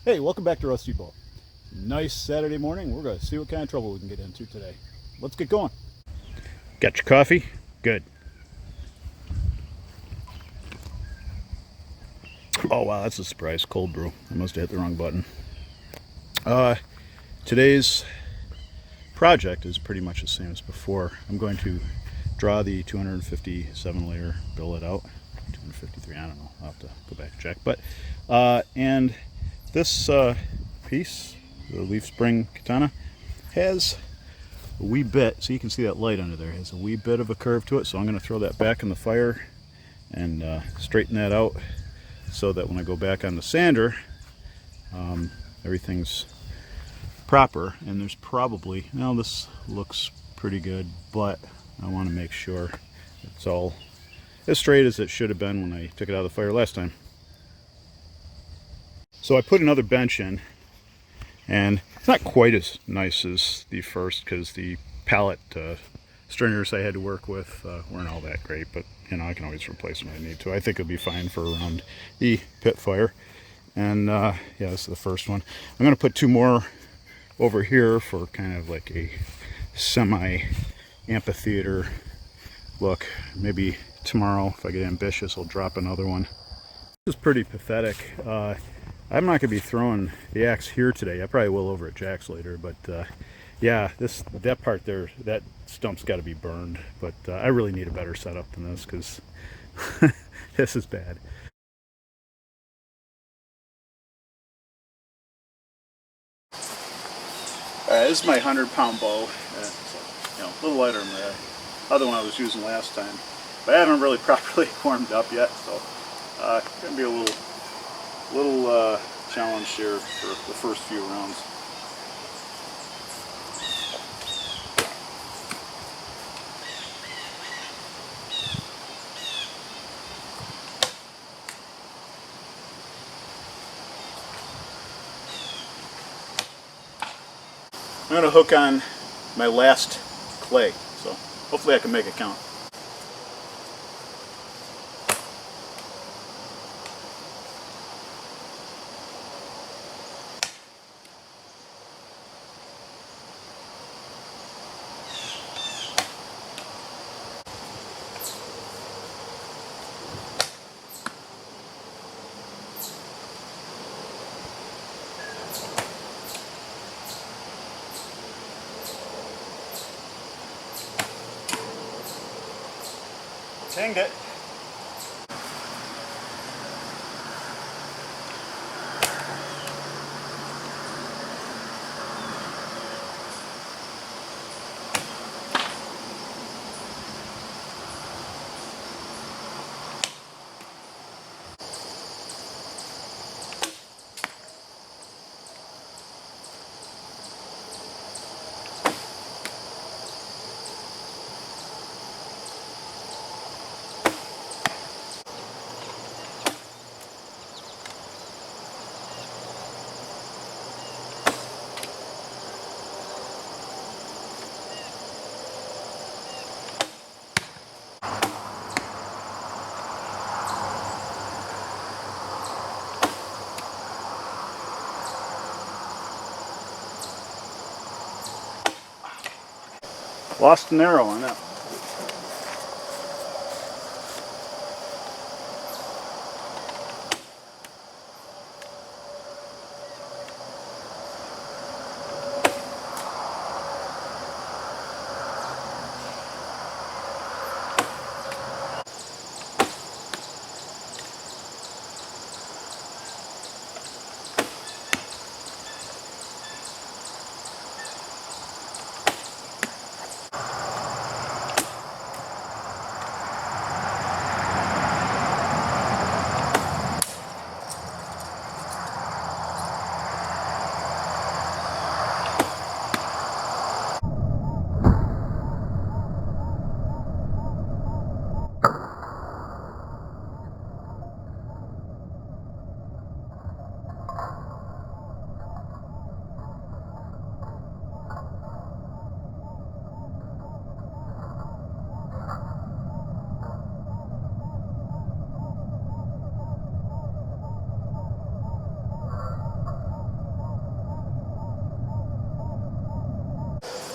Hey, welcome back to Rusty Bow. Nice Saturday morning. We're going to see what kind of trouble we can get into today. Let's get going. Got your coffee? Good. Oh wow, that's a surprise. Cold brew. I must have hit the wrong button. Today's project is pretty much the same as before. I'm going to draw the 257 layer billet out. 253, I don't know. I'll have to go back and check. But and this piece, the leaf spring katana, has a wee bit, so you can see that light under there, has a wee bit of a curve to it, so I'm going to throw that back in the fire and straighten that out so that when I go back on the sander, everything's proper. And there's probably, now this looks pretty good, but I want to make sure it's all as straight as it should have been when I took it out of the fire last time. So I put another bench in, and it's not quite as nice as the first because the pallet stringers I had to work with weren't all that great, but you know, I can always replace them if I need to. I think it'll be fine for around the pit fire. And yeah, this is the first one. I'm going to put two more over here for kind of like a semi amphitheater look. Maybe tomorrow, if I get ambitious, I'll drop another one. This is pretty pathetic. I'm not going to be throwing the axe here today. I probably will over at Jack's later, but yeah, that part there, that stump's got to be burned. But I really need a better setup than this because this is bad. This is my 100-pound bow. It's a little lighter than the other one I was using last time. But I haven't really properly warmed up yet, so it's going to be a little challenge here for the first few rounds. I'm going to hook on my last clay, so hopefully I can make it count. Dang it. Lost an arrow on that.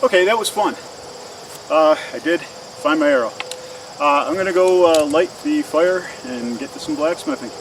Okay, that was fun. I did find my arrow. I'm gonna go light the fire and get to some blacksmithing.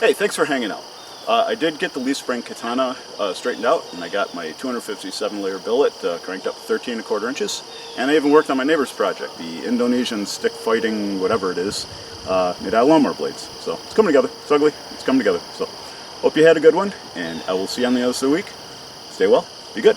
Hey, thanks for hanging out. I did get the leaf spring katana straightened out, and I got my 257 layer billet cranked up 13 1/4 inches, and I even worked on my neighbor's project, the Indonesian stick fighting whatever it is, made out of lawnmower blades. So it's coming together. It's ugly. It's coming together. So hope you had a good one, and I will see you on the other side of the week. Stay well. Be good.